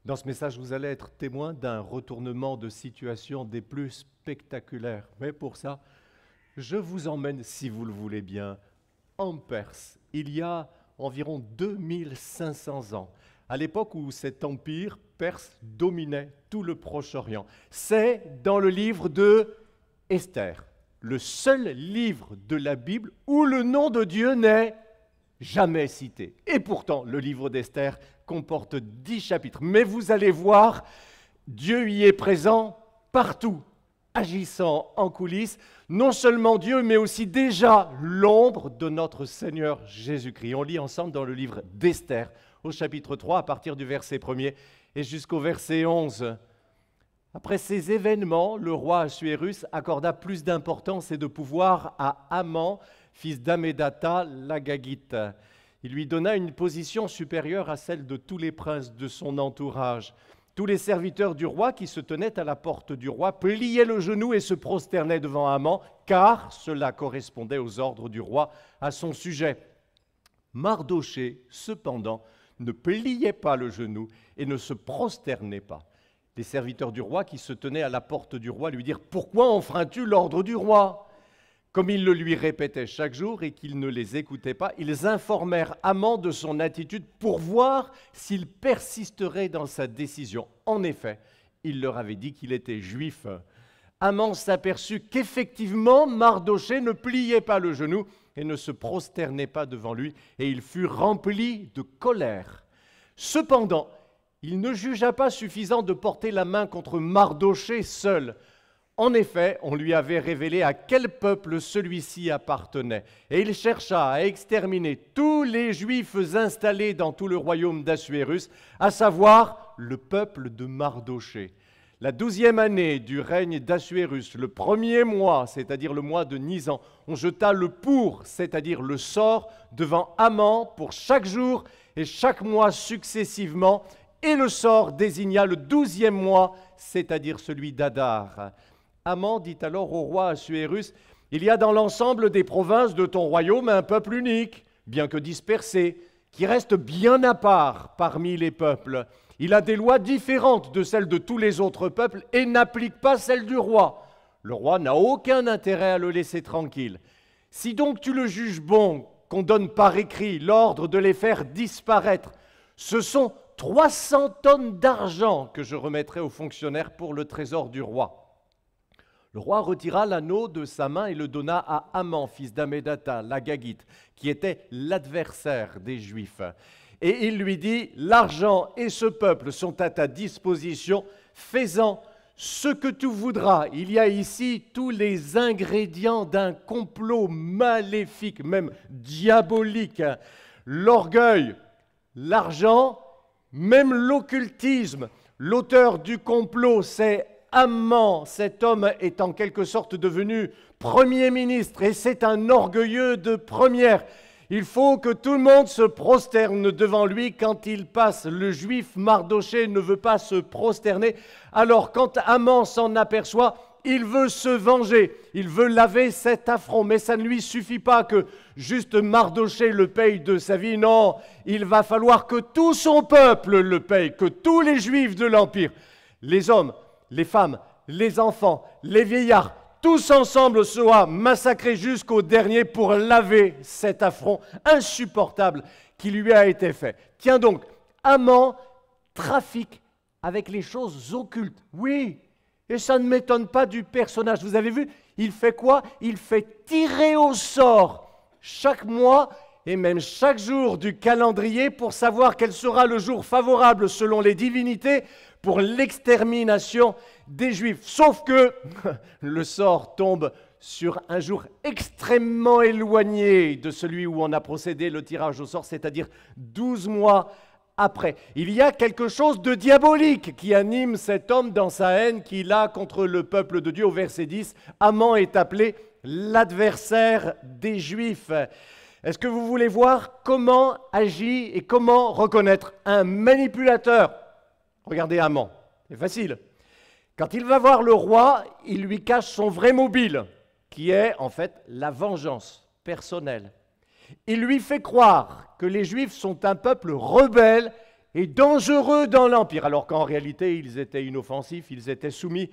Dans ce message, vous allez être témoin d'un retournement de situation des plus spectaculaires. Mais pour ça, je vous emmène, si vous le voulez bien, en Perse. Il y a environ 2500 ans, à l'époque où cet empire perse dominait tout le Proche-Orient. C'est dans le livre de Esther, le seul livre de la Bible où le nom de Dieu n'est jamais cité. Et pourtant, le livre d'Esther comporte 10 chapitres. Mais vous allez voir, Dieu y est présent partout, agissant en coulisses. Non seulement Dieu, mais aussi déjà l'ombre de notre Seigneur Jésus-Christ. On lit ensemble dans le livre d'Esther, au chapitre 3, à partir du verset 1er et jusqu'au verset 11. Après ces événements, le roi Assuérus accorda plus d'importance et de pouvoir à Haman, fils d'Hammédatha, l'Agagite. Il lui donna une position supérieure à celle de tous les princes de son entourage. Tous les serviteurs du roi qui se tenaient à la porte du roi pliaient le genou et se prosternaient devant Haman, car cela correspondait aux ordres du roi à son sujet. Mardochée, cependant, ne pliait pas le genou et ne se prosternait pas. Les serviteurs du roi qui se tenaient à la porte du roi lui dirent « Pourquoi enfreins-tu l'ordre du roi ?» Comme ils le lui répétaient chaque jour et qu'il ne les écoutait pas, ils informèrent Haman de son attitude pour voir s'il persisterait dans sa décision. En effet, il leur avait dit qu'il était juif. Haman s'aperçut qu'effectivement Mardochée ne pliait pas le genou et ne se prosternait pas devant lui, et il fut rempli de colère. Cependant, il ne jugea pas suffisant de porter la main contre Mardochée seul. En effet, on lui avait révélé à quel peuple celui-ci appartenait, et il chercha à exterminer tous les Juifs installés dans tout le royaume d'Assuérus, à savoir le peuple de Mardochée. La 12e année du règne d'Assuérus, le 1er mois, c'est-à-dire le mois de Nisan, on jeta le pour, c'est-à-dire le sort, devant Haman pour chaque jour et chaque mois successivement, et le sort désigna le 12e mois, c'est-à-dire celui d'Adar. Haman dit alors au roi Assuérus, « Il y a dans l'ensemble des provinces de ton royaume un peuple unique, bien que dispersé, qui reste bien à part parmi les peuples. Il a des lois différentes de celles de tous les autres peuples et n'applique pas celles du roi. Le roi n'a aucun intérêt à le laisser tranquille. Si donc tu le juges bon qu'on donne par écrit l'ordre de les faire disparaître, ce sont 300 tonnes d'argent que je remettrai aux fonctionnaires pour le trésor du roi. » Le roi retira l'anneau de sa main et le donna à Haman, fils d'Hammédatha, l'Agagite, qui était l'adversaire des Juifs. Et il lui dit, « L'argent et ce peuple sont à ta disposition, fais-en ce que tu voudras. Il y a ici tous les ingrédients d'un complot maléfique, même diabolique. L'orgueil, l'argent, même l'occultisme. L'auteur du complot, c'est Haman. Cet homme est en quelque sorte devenu Premier ministre et c'est un orgueilleux de première. Il faut que tout le monde se prosterne devant lui quand il passe. Le juif Mardochée ne veut pas se prosterner. Alors quand Haman s'en aperçoit, il veut se venger. Il veut laver cet affront. Mais ça ne lui suffit pas que juste Mardochée le paye de sa vie. Non, il va falloir que tout son peuple le paye, que tous les juifs de l'Empire, les hommes, les femmes, les enfants, les vieillards, tous ensemble soient massacrés jusqu'au dernier pour laver cet affront insupportable qui lui a été fait. Tiens donc, Haman trafique avec les choses occultes. Oui, et ça ne m'étonne pas du personnage. Vous avez vu, il fait quoi? Il fait tirer au sort chaque mois et même chaque jour du calendrier pour savoir quel sera le jour favorable selon les divinités pour l'extermination des Juifs. Sauf que le sort tombe sur un jour extrêmement éloigné de celui où on a procédé le tirage au sort, c'est-à-dire 12 mois après. Il y a quelque chose de diabolique qui anime cet homme dans sa haine qu'il a contre le peuple de Dieu. Au verset 10, Haman est appelé l'adversaire des Juifs. Est-ce que vous voulez voir comment agit et comment reconnaître un manipulateur? Regardez Haman, c'est facile. Quand il va voir le roi, il lui cache son vrai mobile, qui est en fait la vengeance personnelle. Il lui fait croire que les Juifs sont un peuple rebelle et dangereux dans l'Empire, alors qu'en réalité, ils étaient inoffensifs, ils étaient soumis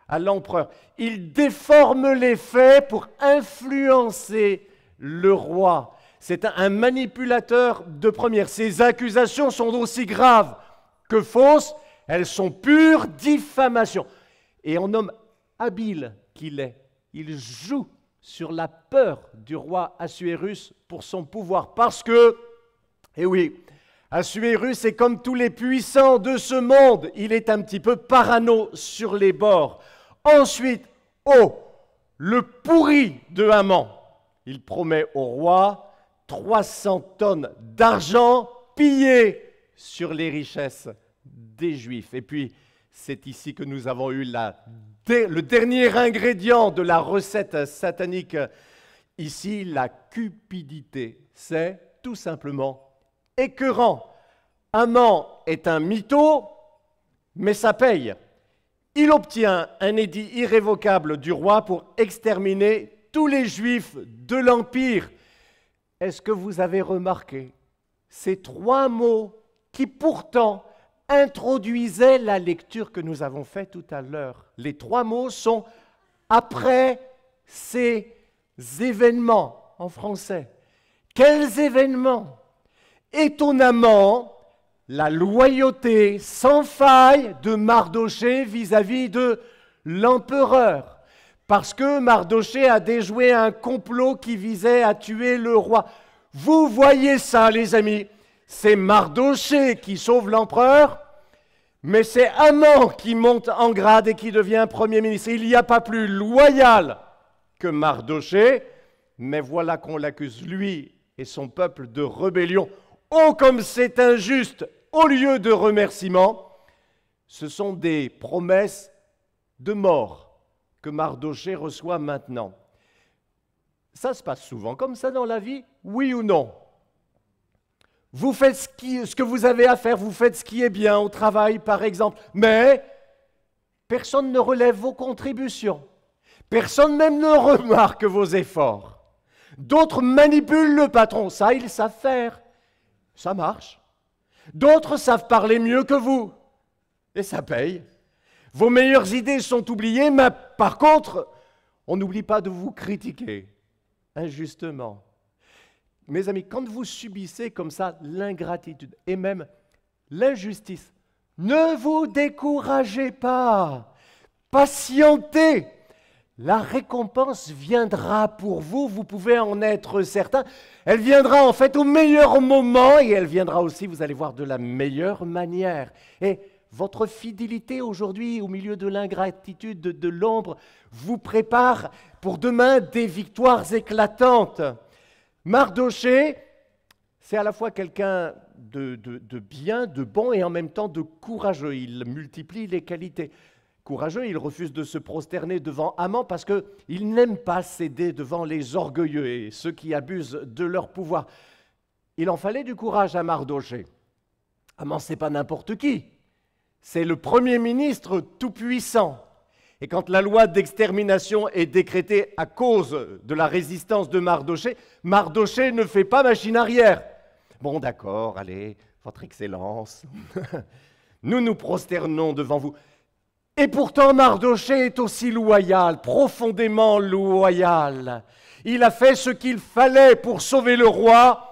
à l'empereur. Il déforme les faits pour influencer le roi. C'est un manipulateur de première. Ces accusations sont aussi graves que fausses. Elles sont pure diffamation. Et en homme habile qu'il est, il joue sur la peur du roi Assuérus pour son pouvoir. Parce que, eh oui, Assuérus est comme tous les puissants de ce monde. Il est un petit peu parano sur les bords. Ensuite, le pourri de Haman. Il promet au roi 300 tonnes d'argent pillées sur les richesses des Juifs. Et puis, c'est ici que nous avons eu le dernier ingrédient de la recette satanique. Ici, la cupidité. C'est tout simplement écœurant. Haman est un mytho, mais ça paye. Il obtient un édit irrévocable du roi pour exterminer tous les Juifs de l'Empire. Est-ce que vous avez remarqué ces trois mots qui pourtant introduisaient la lecture que nous avons faite tout à l'heure? Les trois mots sont « après ces événements » en français. Quels événements? Étonnamment, la loyauté sans faille de Mardochée vis-à-vis de l'empereur. Parce que Mardochée a déjoué un complot qui visait à tuer le roi. Vous voyez ça, les amis, c'est Mardochée qui sauve l'empereur, mais c'est Haman qui monte en grade et qui devient Premier ministre. Il n'y a pas plus loyal que Mardochée, mais voilà qu'on l'accuse, lui et son peuple, de rébellion. Oh, comme c'est injuste! Au lieu de remerciements, ce sont des promesses de mort que Mardochée reçoit maintenant. Ça se passe souvent comme ça dans la vie, oui ou non? Vous faites ce que vous avez à faire, vous faites ce qui est bien au travail, par exemple, mais personne ne relève vos contributions. Personne même ne remarque vos efforts. D'autres manipulent le patron, ça ils savent faire, ça marche. D'autres savent parler mieux que vous, et ça paye. Vos meilleures idées sont oubliées, mais par contre, on n'oublie pas de vous critiquer injustement. Mes amis, quand vous subissez comme ça l'ingratitude et même l'injustice, ne vous découragez pas, patientez. La récompense viendra pour vous, vous pouvez en être certain. Elle viendra en fait au meilleur moment et elle viendra aussi, vous allez voir, de la meilleure manière. Et votre fidélité aujourd'hui au milieu de l'ingratitude, de l'ombre, vous prépare pour demain des victoires éclatantes. Mardochée, c'est à la fois quelqu'un de bien, de bon et en même temps de courageux. Il multiplie les qualités. Courageux, il refuse de se prosterner devant Haman parce qu'il n'aime pas céder devant les orgueilleux et ceux qui abusent de leur pouvoir. Il en fallait du courage à Mardochée. Haman, ce n'est pas n'importe qui. C'est le Premier ministre tout-puissant. Et quand la loi d'extermination est décrétée à cause de la résistance de Mardochée, Mardochée ne fait pas machine arrière. Bon, d'accord, allez, votre Excellence, nous nous prosternons devant vous. Et pourtant, Mardochée est aussi loyal, profondément loyal. Il a fait ce qu'il fallait pour sauver le roi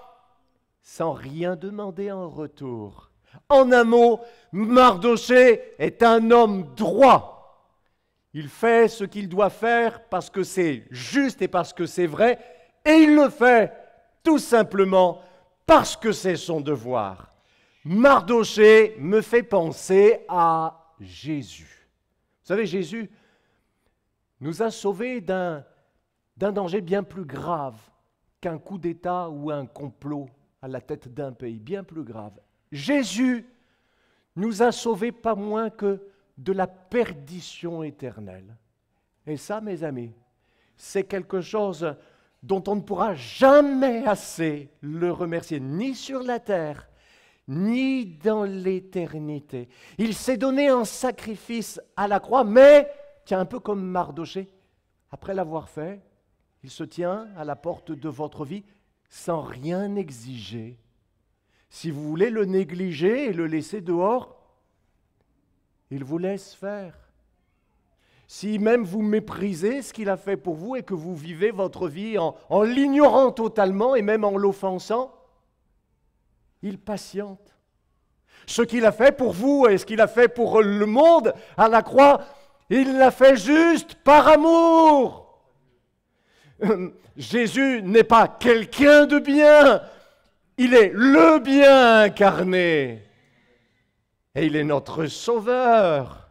sans rien demander en retour. En un mot, Mardochée est un homme droit. Il fait ce qu'il doit faire parce que c'est juste et parce que c'est vrai, et il le fait tout simplement parce que c'est son devoir. Mardochée me fait penser à Jésus. Vous savez, Jésus nous a sauvés d'un danger bien plus grave qu'un coup d'État ou un complot à la tête d'un pays, bien plus grave. Jésus nous a sauvés pas moins que de la perdition éternelle. Et ça, mes amis, c'est quelque chose dont on ne pourra jamais assez le remercier, ni sur la terre, ni dans l'éternité. Il s'est donné en sacrifice à la croix, mais, tiens, un peu comme Mardochée, après l'avoir fait, il se tient à la porte de votre vie sans rien exiger, Si vous voulez le négliger et le laisser dehors, il vous laisse faire. Si même vous méprisez ce qu'il a fait pour vous et que vous vivez votre vie en l'ignorant totalement et même en l'offensant, il patiente. Ce qu'il a fait pour vous et ce qu'il a fait pour le monde à la croix, il l'a fait juste par amour. Jésus n'est pas quelqu'un de bien, il est le bien incarné. Et il est notre sauveur.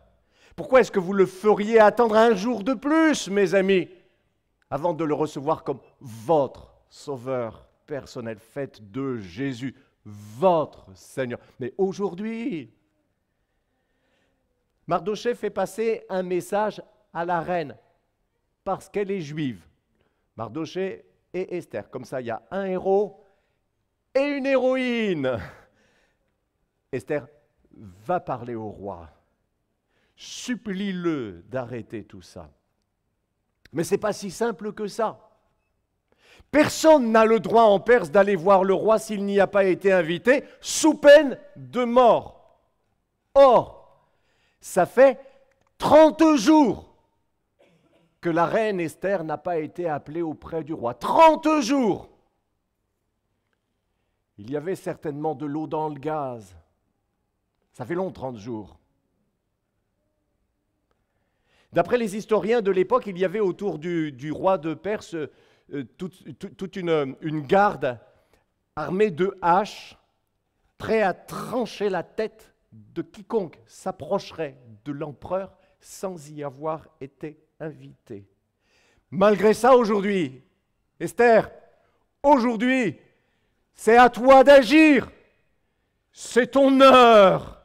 Pourquoi est-ce que vous le feriez attendre un jour de plus, mes amis, avant de le recevoir comme votre sauveur personnel? Faites de Jésus votre Seigneur. Mais aujourd'hui, Mardochée fait passer un message à la reine parce qu'elle est juive. Mardochée et Esther. Comme ça, il y a un héros et une héroïne. Esther va parler au roi. Supplie-le d'arrêter tout ça. Mais ce n'est pas si simple que ça. Personne n'a le droit en Perse d'aller voir le roi s'il n'y a pas été invité, sous peine de mort. Or, ça fait 30 jours que la reine Esther n'a pas été appelée auprès du roi. 30 jours! Il y avait certainement de l'eau dans le gaz. Ça fait long, 30 jours. D'après les historiens de l'époque, il y avait autour du roi de Perse toute une garde armée de haches, prêt à trancher la tête de quiconque s'approcherait de l'empereur sans y avoir été invité. Malgré ça, aujourd'hui, Esther, aujourd'hui, c'est à toi d'agir. C'est ton heure.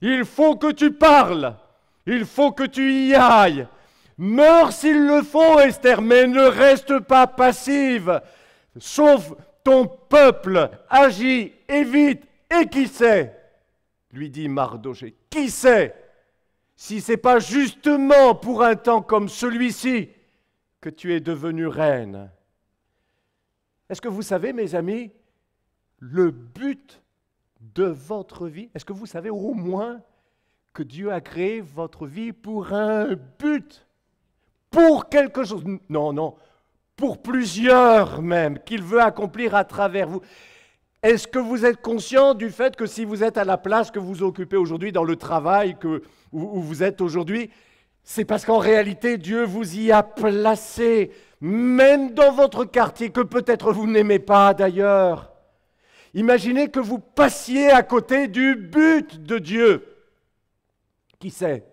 Il faut que tu parles. Il faut que tu y ailles. Meurs s'il le faut, Esther, mais ne reste pas passive. Sauve ton peuple, agis, et vite. Et qui sait, lui dit Mardochée, qui sait si ce n'est pas justement pour un temps comme celui-ci que tu es devenue reine. Est-ce que vous savez, mes amis, le but de votre vie? Est-ce que vous savez au moins que Dieu a créé votre vie pour un but, pour quelque chose? Non, non, pour plusieurs même, qu'il veut accomplir à travers vous. Est-ce que vous êtes conscient du fait que si vous êtes à la place que vous occupez aujourd'hui dans le travail où vous êtes aujourd'hui, c'est parce qu'en réalité Dieu vous y a placé, même dans votre quartier que peut-être vous n'aimez pas d'ailleurs. Imaginez que vous passiez à côté du but de Dieu. Qui sait,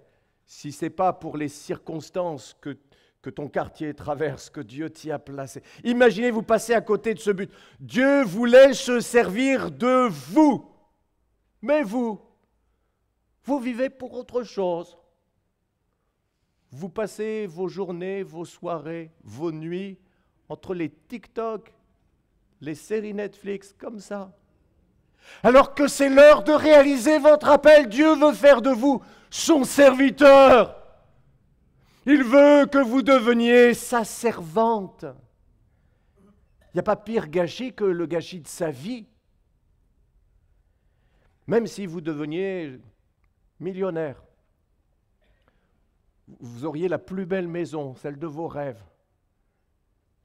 si ce n'est pas pour les circonstances que ton quartier traverse, que Dieu t'y a placé. Imaginez, vous passez à côté de ce but. Dieu voulait se servir de vous. Mais vous vivez pour autre chose. Vous passez vos journées, vos soirées, vos nuits entre les TikTok, les séries Netflix, comme ça. Alors que c'est l'heure de réaliser votre appel, Dieu veut faire de vous son serviteur. Il veut que vous deveniez sa servante. Il n'y a pas pire gâchis que le gâchis de sa vie. Même si vous deveniez millionnaire, vous auriez la plus belle maison, celle de vos rêves.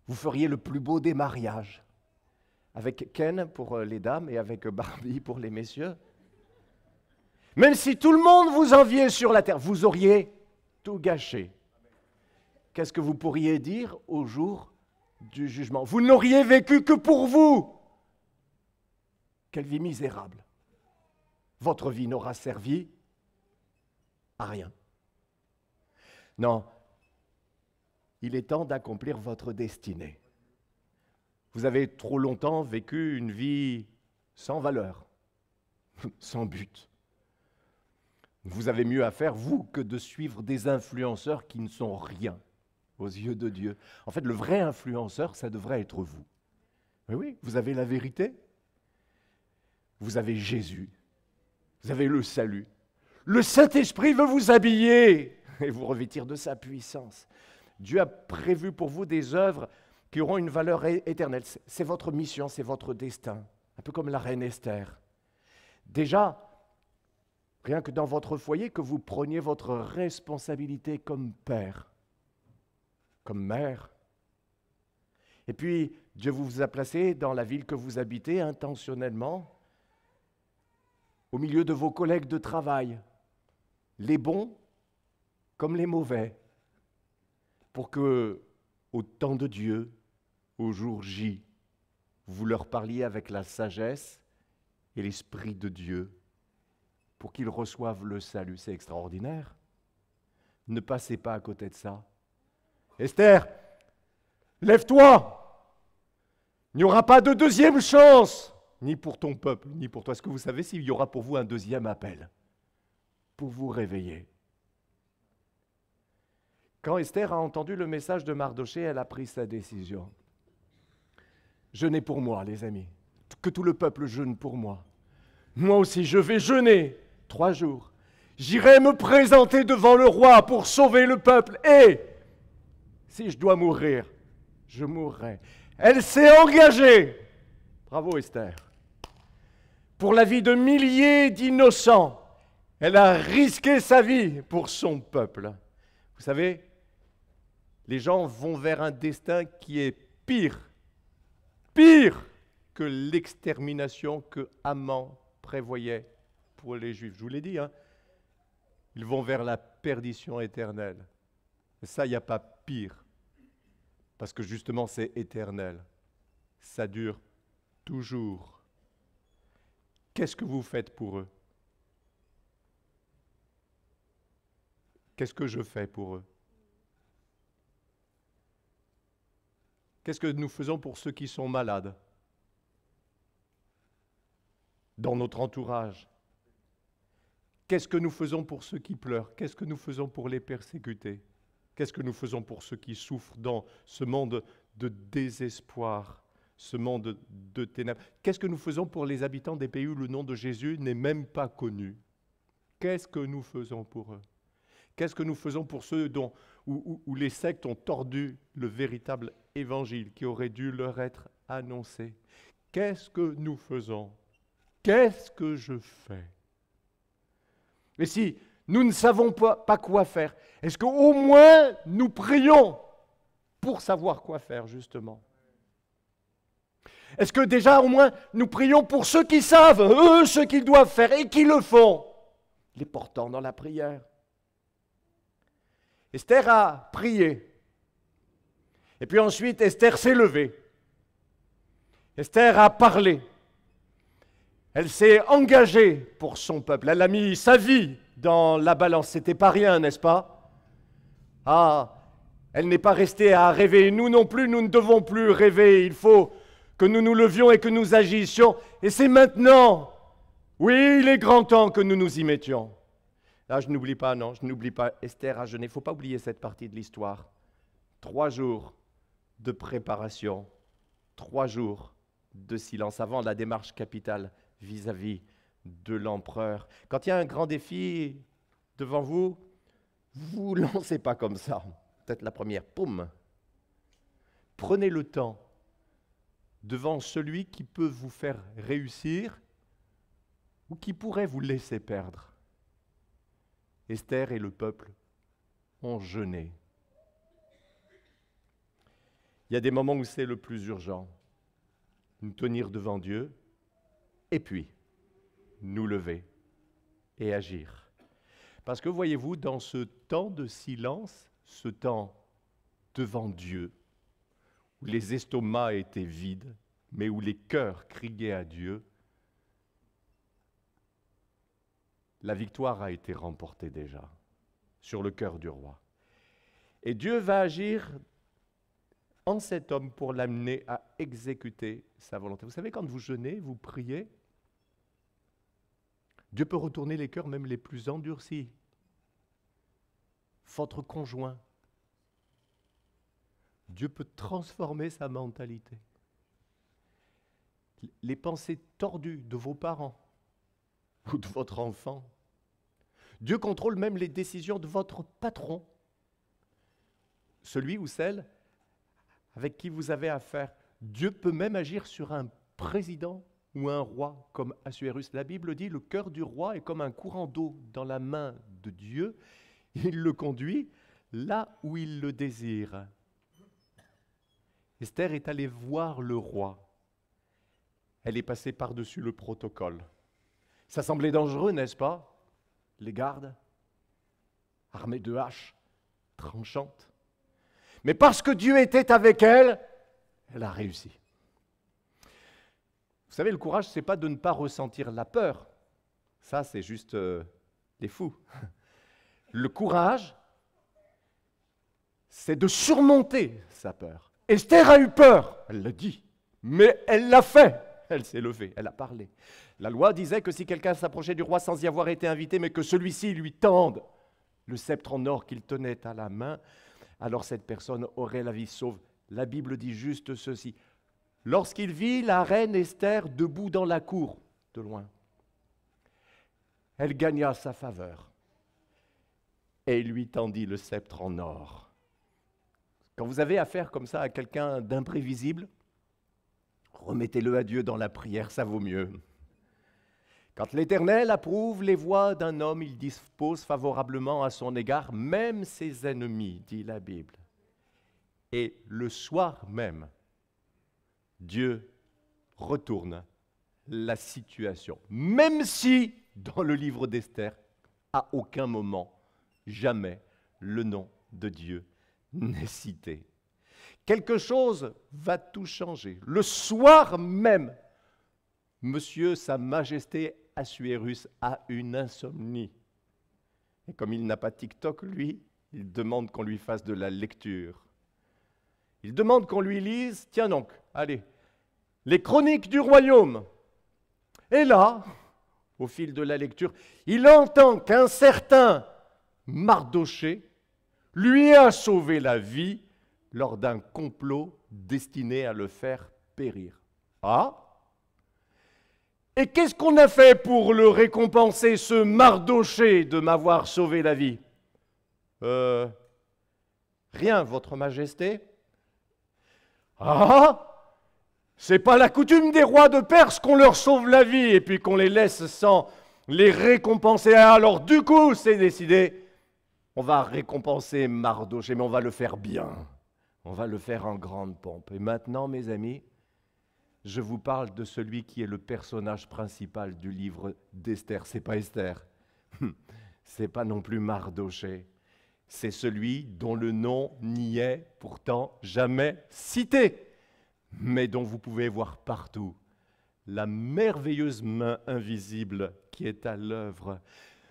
Vous feriez le plus beau des mariages, avec Ken pour les dames et avec Barbie pour les messieurs. Même si tout le monde vous enviait sur la terre, vous auriez tout gâché. Qu'est-ce que vous pourriez dire au jour du jugement? Vous n'auriez vécu que pour vous. Quelle vie misérable. Votre vie n'aura servi à rien. Non, il est temps d'accomplir votre destinée. Vous avez trop longtemps vécu une vie sans valeur, sans but. Vous avez mieux à faire, vous, que de suivre des influenceurs qui ne sont rien aux yeux de Dieu. En fait, le vrai influenceur, ça devrait être vous. Mais oui, vous avez la vérité. Vous avez Jésus. Vous avez le salut. Le Saint-Esprit veut vous habiller et vous revêtir de sa puissance. Dieu a prévu pour vous des œuvres qui auront une valeur éternelle. C'est votre mission, c'est votre destin. Un peu comme la reine Esther. Déjà, rien que dans votre foyer, que vous preniez votre responsabilité comme père, comme mère. Et puis, Dieu vous a placé dans la ville que vous habitez intentionnellement, au milieu de vos collègues de travail, les bons comme les mauvais, pour que, au temps de Dieu, au jour J, vous leur parliez avec la sagesse et l'Esprit de Dieu, pour qu'ils reçoivent le salut. C'est extraordinaire. Ne passez pas à côté de ça. Esther, lève-toi! Il n'y aura pas de deuxième chance, ni pour ton peuple, ni pour toi. Est-ce que vous savez s'il y aura pour vous un deuxième appel pour vous réveiller? Quand Esther a entendu le message de Mardochée, elle a pris sa décision. Jeûnez pour moi, les amis. Que tout le peuple jeûne pour moi. Moi aussi, je vais jeûner 3 jours. J'irai me présenter devant le roi pour sauver le peuple. Et si je dois mourir, je mourrai. Elle s'est engagée. Bravo Esther. Pour la vie de milliers d'innocents, elle a risqué sa vie pour son peuple. Vous savez, les gens vont vers un destin qui est pire que l'extermination que Haman prévoyait pour les Juifs. Je vous l'ai dit, hein, ils vont vers la perdition éternelle. Et ça, il n'y a pas pire. Parce que justement, c'est éternel. Ça dure toujours. Qu'est-ce que vous faites pour eux? Qu'est-ce que je fais pour eux? Qu'est-ce que nous faisons pour ceux qui sont malades? Dans notre entourage. Qu'est-ce que nous faisons pour ceux qui pleurent? Qu'est-ce que nous faisons pour les persécutés? Qu'est-ce que nous faisons pour ceux qui souffrent dans ce monde de désespoir, ce monde de ténèbres? Qu'est-ce que nous faisons pour les habitants des pays où le nom de Jésus n'est même pas connu? Qu'est-ce que nous faisons pour eux? Qu'est-ce que nous faisons pour ceux où les sectes ont tordu le véritable évangile qui aurait dû leur être annoncé? Qu'est-ce que nous faisons? Qu'est-ce que je fais? Et si nous ne savons pas quoi faire, est-ce qu'au moins nous prions pour savoir quoi faire, justement? Est-ce que déjà au moins nous prions pour ceux qui savent, eux, ce qu'ils doivent faire et qui le font, les portant dans la prière? Esther a prié. Et puis ensuite, Esther s'est levée. Esther a parlé. Elle s'est engagée pour son peuple. Elle a mis sa vie dans la balance. C'était pas rien, n'est-ce pas? Ah, elle n'est pas restée à rêver. Nous non plus, nous ne devons plus rêver. Il faut que nous nous levions et que nous agissions. Et c'est maintenant. Oui, il est grand temps que nous nous y mettions. Là, je n'oublie pas, non, je n'oublie pas. Esther a jeûné. Il ne faut pas oublier cette partie de l'histoire. 3 jours de préparation. 3 jours de silence avant la démarche capitale vis-à-vis de l'empereur. Quand il y a un grand défi devant vous, vous ne lancez pas comme ça. Peut-être la première, poum. Prenez le temps devant celui qui peut vous faire réussir ou qui pourrait vous laisser perdre. Esther et le peuple ont jeûné. Il y a des moments où c'est le plus urgent. Nous tenir devant Dieu et puis nous lever et agir. Parce que voyez-vous, dans ce temps de silence, ce temps devant Dieu, où les estomacs étaient vides, mais où les cœurs criaient à Dieu, la victoire a été remportée déjà sur le cœur du roi. Et Dieu va agir en cet homme pour l'amener à exécuter sa volonté. Vous savez, quand vous jeûnez, vous priez, Dieu peut retourner les cœurs même les plus endurcis. Votre conjoint. Dieu peut transformer sa mentalité. Les pensées tordues de vos parents ou de votre enfant. Dieu contrôle même les décisions de votre patron, celui ou celle avec qui vous avez affaire. Dieu peut même agir sur un président ou un roi comme Assuérus. La Bible dit, le cœur du roi est comme un courant d'eau dans la main de Dieu. Il le conduit là où il le désire. Esther est allée voir le roi. Elle est passée par-dessus le protocole. Ça semblait dangereux, n'est-ce pas? Les gardes, armés de haches, tranchantes. Mais parce que Dieu était avec elle, elle a réussi. Vous savez, le courage, ce n'est pas de ne pas ressentir la peur. Ça, c'est juste les fous. Le courage, c'est de surmonter sa peur. Esther a eu peur, elle l'a dit, mais elle l'a fait. Elle s'est levée, elle a parlé. La loi disait que si quelqu'un s'approchait du roi sans y avoir été invité, mais que celui-ci lui tende le sceptre en or qu'il tenait à la main, alors cette personne aurait la vie sauve. La Bible dit juste ceci. Lorsqu'il vit la reine Esther debout dans la cour, de loin, elle gagna sa faveur et il lui tendit le sceptre en or. Quand vous avez affaire comme ça à quelqu'un d'imprévisible, remettez-le à Dieu dans la prière, ça vaut mieux. Quand l'Éternel approuve les voies d'un homme, il dispose favorablement à son égard, même ses ennemis, dit la Bible. Et le soir même, Dieu retourne la situation. Même si, dans le livre d'Esther, à aucun moment, jamais, le nom de Dieu n'est cité. Quelque chose va tout changer. Le soir même, Monsieur, Sa Majesté Assuérus a une insomnie. Et comme il n'a pas TikTok, lui, il demande qu'on lui fasse de la lecture. Il demande qu'on lui lise, tiens donc, allez, les chroniques du royaume. Et là, au fil de la lecture, il entend qu'un certain Mardochée lui a sauvé la vie lors d'un complot destiné à le faire périr. Ah! Et qu'est-ce qu'on a fait pour le récompenser, ce Mardochée, de m'avoir sauvé la vie? Rien, Votre Majesté. Ah! C'est pas la coutume des rois de Perse qu'on leur sauve la vie et puis qu'on les laisse sans les récompenser. Alors du coup, c'est décidé, on va récompenser Mardochée, mais on va le faire bien. On va le faire en grande pompe. Et maintenant, mes amis, je vous parle de celui qui est le personnage principal du livre d'Esther. C'est pas Esther, c'est pas non plus Mardochée. C'est celui dont le nom n'y est pourtant jamais cité, mais dont vous pouvez voir partout la merveilleuse main invisible qui est à l'œuvre.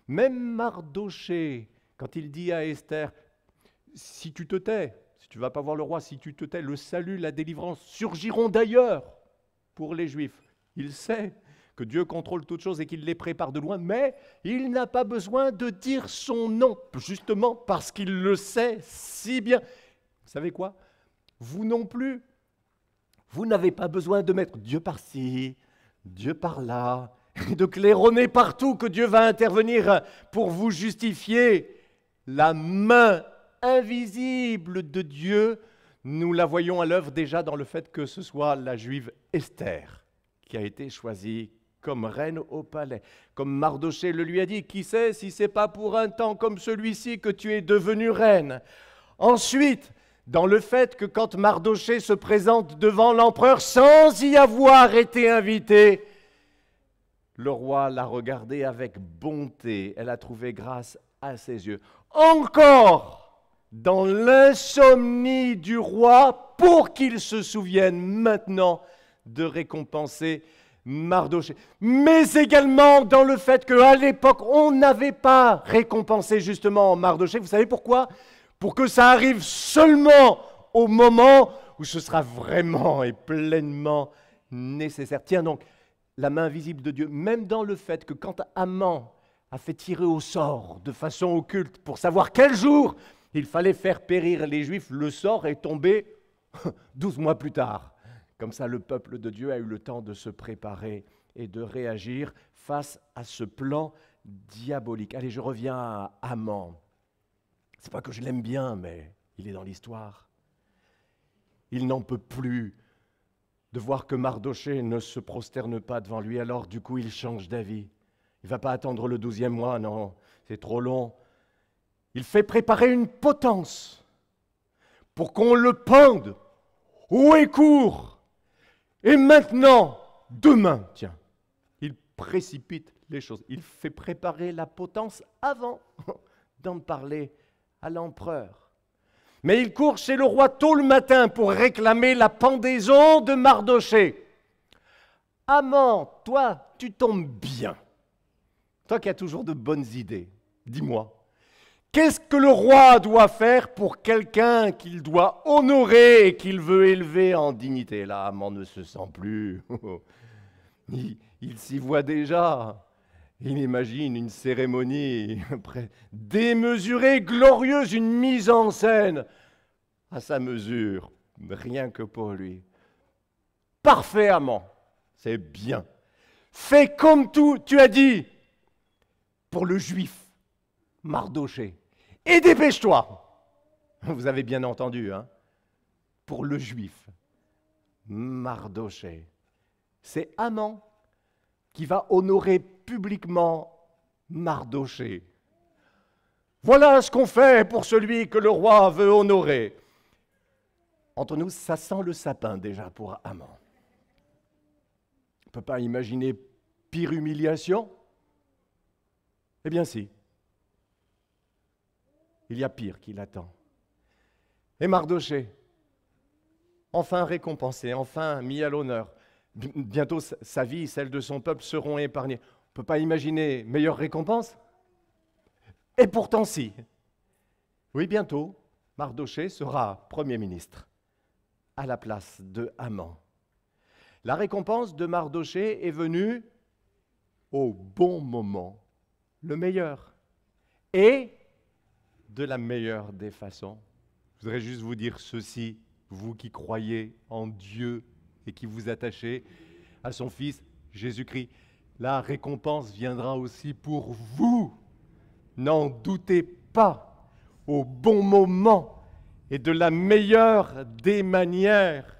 Même Mardochée, quand il dit à Esther, si tu te tais, si tu ne vas pas voir le roi, si tu te tais, le salut, la délivrance surgiront d'ailleurs pour les Juifs. Il sait que Dieu contrôle toutes choses et qu'il les prépare de loin, mais il n'a pas besoin de dire son nom, justement parce qu'il le sait si bien. Vous savez quoi? Vous non plus, vous n'avez pas besoin de mettre Dieu par-ci, Dieu par-là, et de claironner partout que Dieu va intervenir pour vous justifier. La main invisible de Dieu, nous la voyons à l'œuvre déjà dans le fait que ce soit la juive Esther qui a été choisie comme reine au palais. Comme Mardochée le lui a dit, qui sait si ce n'est pas pour un temps comme celui-ci que tu es devenue reine. Ensuite, dans le fait que quand Mardochée se présente devant l'empereur sans y avoir été invité, le roi l'a regardé avec bonté, elle a trouvé grâce à ses yeux. Encore dans l'insomnie du roi, pour qu'il se souvienne maintenant de récompenser Mardochée. Mais également dans le fait qu'à l'époque, on n'avait pas récompensé justement Mardochée. Vous savez pourquoi? Pour que ça arrive seulement au moment où ce sera vraiment et pleinement nécessaire. Tiens donc, la main visible de Dieu, même dans le fait que quand Haman a fait tirer au sort de façon occulte pour savoir quel jour il fallait faire périr les Juifs, le sort est tombé 12 mois plus tard. Comme ça, le peuple de Dieu a eu le temps de se préparer et de réagir face à ce plan diabolique. Allez, je reviens à Haman. C'est pas que je l'aime bien, mais il est dans l'histoire. Il n'en peut plus de voir que Mardochée ne se prosterne pas devant lui. Alors du coup, il change d'avis. Il ne va pas attendre le 12e mois, non, c'est trop long. Il fait préparer une potence pour qu'on le pende haut et court. Et maintenant, demain, tiens, il précipite les choses. Il fait préparer la potence avant d'en parler à l'empereur. Mais il court chez le roi tôt le matin pour réclamer la pendaison de Mardochée. Haman, toi, tu tombes bien. Toi qui as toujours de bonnes idées, dis-moi, qu'est-ce que le roi doit faire pour quelqu'un qu'il doit honorer et qu'il veut élever en dignité? Là, Haman ne se sent plus. Il s'y voit déjà. Il imagine une cérémonie démesurée, glorieuse, une mise en scène à sa mesure, rien que pour lui. Parfait, Haman, c'est bien. Fais comme tu as dit pour le juif Mardochée. Et dépêche-toi. Vous avez bien entendu, hein? Pour le juif Mardochée. C'est Haman qui va honorer publiquement Mardochée. Voilà ce qu'on fait pour celui que le roi veut honorer. Entre nous, ça sent le sapin déjà pour Haman. On ne peut pas imaginer pire humiliation? Eh bien si. Il y a pire qui l'attend. Et Mardochée, enfin récompensé, enfin mis à l'honneur. Bientôt, sa vie et celle de son peuple seront épargnées. On ne peut pas imaginer meilleure récompense? Et pourtant si. Oui, bientôt, Mardochée sera Premier ministre à la place de Haman. La récompense de Mardochée est venue au bon moment, le meilleur, et de la meilleure des façons. Je voudrais juste vous dire ceci, vous qui croyez en Dieu et qui vous attachez à son Fils Jésus-Christ. La récompense viendra aussi pour vous. N'en doutez pas, au bon moment et de la meilleure des manières.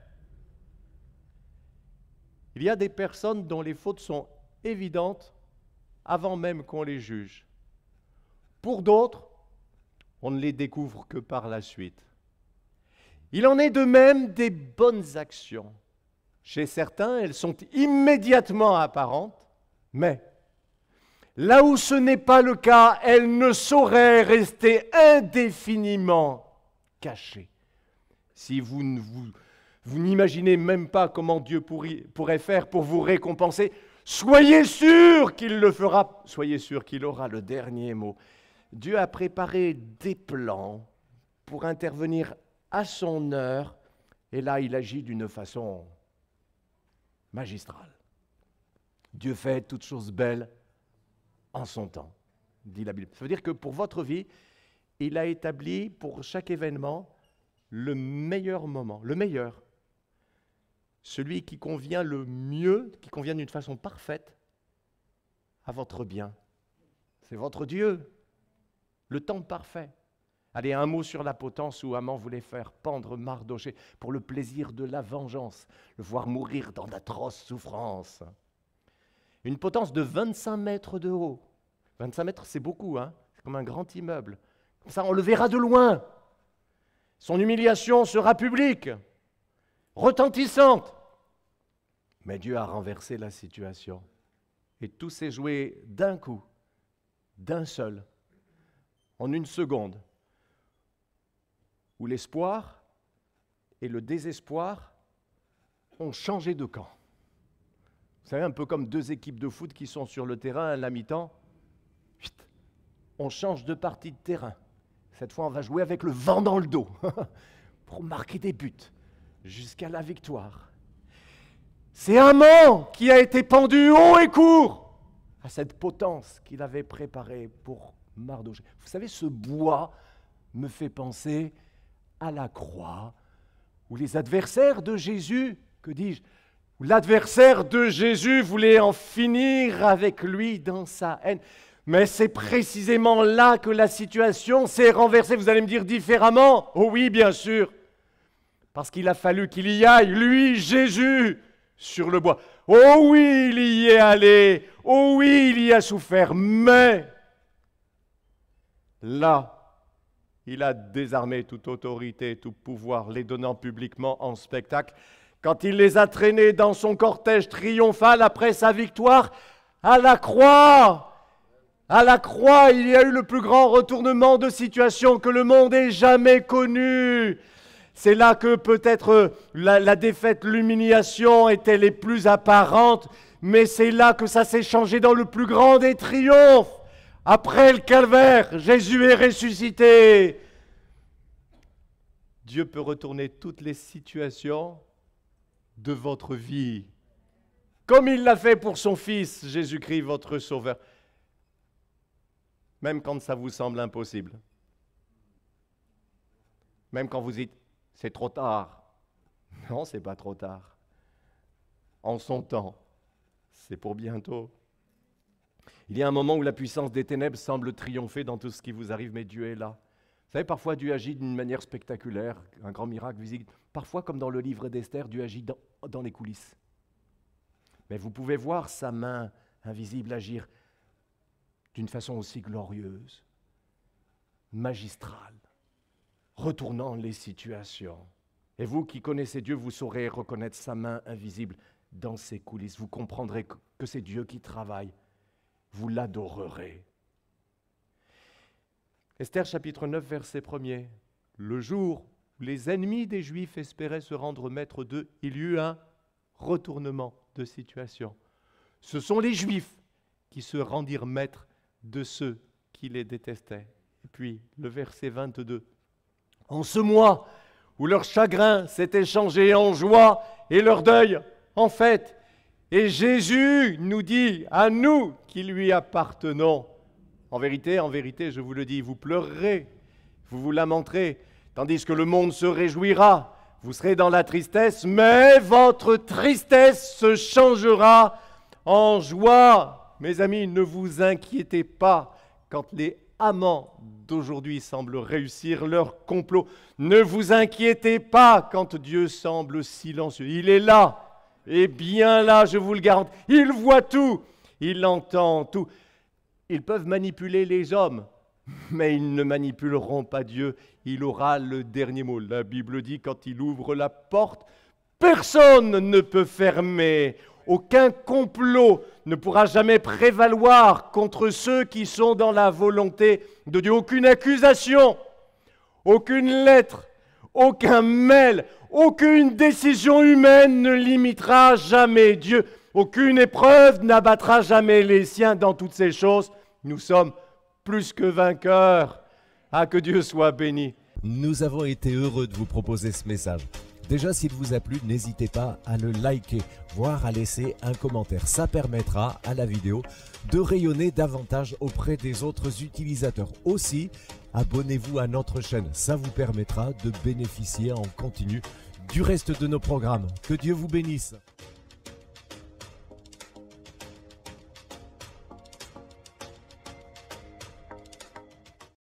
Il y a des personnes dont les fautes sont évidentes avant même qu'on les juge. Pour d'autres, on ne les découvre que par la suite. Il en est de même des bonnes actions. Chez certains, elles sont immédiatement apparentes, mais là où ce n'est pas le cas, elles ne sauraient rester indéfiniment cachées. Si vous n'imaginez même pas comment Dieu pourrait faire pour vous récompenser, soyez sûr qu'il le fera, soyez sûr qu'il aura le dernier mot. Dieu a préparé des plans pour intervenir à son heure, et là il agit d'une façon magistrale. Dieu fait toutes choses belles en son temps, dit la Bible. Ça veut dire que pour votre vie, il a établi pour chaque événement le meilleur moment, le meilleur, celui qui convient le mieux, qui convient d'une façon parfaite à votre bien. C'est votre Dieu, le temps parfait. Allez, un mot sur la potence où Haman voulait faire pendre Mardochée pour le plaisir de la vengeance, le voir mourir dans d'atroces souffrances. Une potence de 25 mètres de haut. 25 mètres, c'est beaucoup, hein? C'est comme un grand immeuble. Comme ça, on le verra de loin. Son humiliation sera publique, retentissante. Mais Dieu a renversé la situation. Et tout s'est joué d'un coup, d'un seul, en une seconde, où l'espoir et le désespoir ont changé de camp. Vous savez, un peu comme deux équipes de foot qui sont sur le terrain à la mi-temps, on change de partie de terrain. Cette fois, on va jouer avec le vent dans le dos pour marquer des buts jusqu'à la victoire. C'est Haman qui a été pendu haut et court à cette potence qu'il avait préparée pour Mardochée. Vous savez, ce bois me fait penser à la croix où les adversaires de Jésus, que dis-je, où l'adversaire de Jésus voulait en finir avec lui dans sa haine. Mais c'est précisément là que la situation s'est renversée. Vous allez me dire différemment? Oh oui, bien sûr. Parce qu'il a fallu qu'il y aille, lui, Jésus, sur le bois. Oh oui, il y est allé. Oh oui, il y a souffert. Mais là, il a désarmé toute autorité, tout pouvoir, les donnant publiquement en spectacle, quand il les a traînés dans son cortège triomphal après sa victoire à la croix. À la croix, il y a eu le plus grand retournement de situation que le monde ait jamais connu. C'est là que peut-être la défaite, l'humiliation étaient les plus apparentes, mais c'est là que ça s'est changé dans le plus grand des triomphes. Après le calvaire, Jésus est ressuscité. Dieu peut retourner toutes les situations de votre vie, comme il l'a fait pour son Fils, Jésus-Christ, votre Sauveur. Même quand ça vous semble impossible. Même quand vous dites, c'est trop tard. Non, c'est pas trop tard. En son temps, c'est pour bientôt. Il y a un moment où la puissance des ténèbres semble triompher dans tout ce qui vous arrive, mais Dieu est là. Vous savez, parfois Dieu agit d'une manière spectaculaire, un grand miracle visible. Parfois, comme dans le livre d'Esther, Dieu agit dans les coulisses. Mais vous pouvez voir sa main invisible agir d'une façon aussi glorieuse, magistrale, retournant les situations. Et vous qui connaissez Dieu, vous saurez reconnaître sa main invisible dans ses coulisses. Vous comprendrez que c'est Dieu qui travaille. Vous l'adorerez. Esther chapitre 9, verset 1er. Le jour où les ennemis des Juifs espéraient se rendre maîtres d'eux, il y eut un retournement de situation. Ce sont les Juifs qui se rendirent maîtres de ceux qui les détestaient. Et puis, le verset 22. En ce mois où leur chagrin s'était changé en joie et leur deuil en fête, et Jésus nous dit, à nous qui lui appartenons, en vérité, je vous le dis, vous pleurerez, vous vous lamenterez, tandis que le monde se réjouira. Vous serez dans la tristesse, mais votre tristesse se changera en joie. Mes amis, ne vous inquiétez pas quand les amants d'aujourd'hui semblent réussir leur complot. Ne vous inquiétez pas quand Dieu semble silencieux. Il est là, et bien là, je vous le garantis. Il voit tout, il entend tout. Ils peuvent manipuler les hommes, mais ils ne manipuleront pas Dieu. Il aura le dernier mot. La Bible dit, quand il ouvre la porte, personne ne peut fermer. Aucun complot ne pourra jamais prévaloir contre ceux qui sont dans la volonté de Dieu. Aucune accusation, aucune lettre, aucun mail, aucune décision humaine ne limitera jamais Dieu. Aucune épreuve n'abattra jamais les siens. Dans toutes ces choses, nous sommes plus que vainqueurs. Ah, que Dieu soit béni. Nous avons été heureux de vous proposer ce message. Déjà, s'il vous a plu, n'hésitez pas à le liker, voire à laisser un commentaire. Ça permettra à la vidéo de rayonner davantage auprès des autres utilisateurs. Aussi, abonnez-vous à notre chaîne. Ça vous permettra de bénéficier en continu du reste de nos programmes. Que Dieu vous bénisse.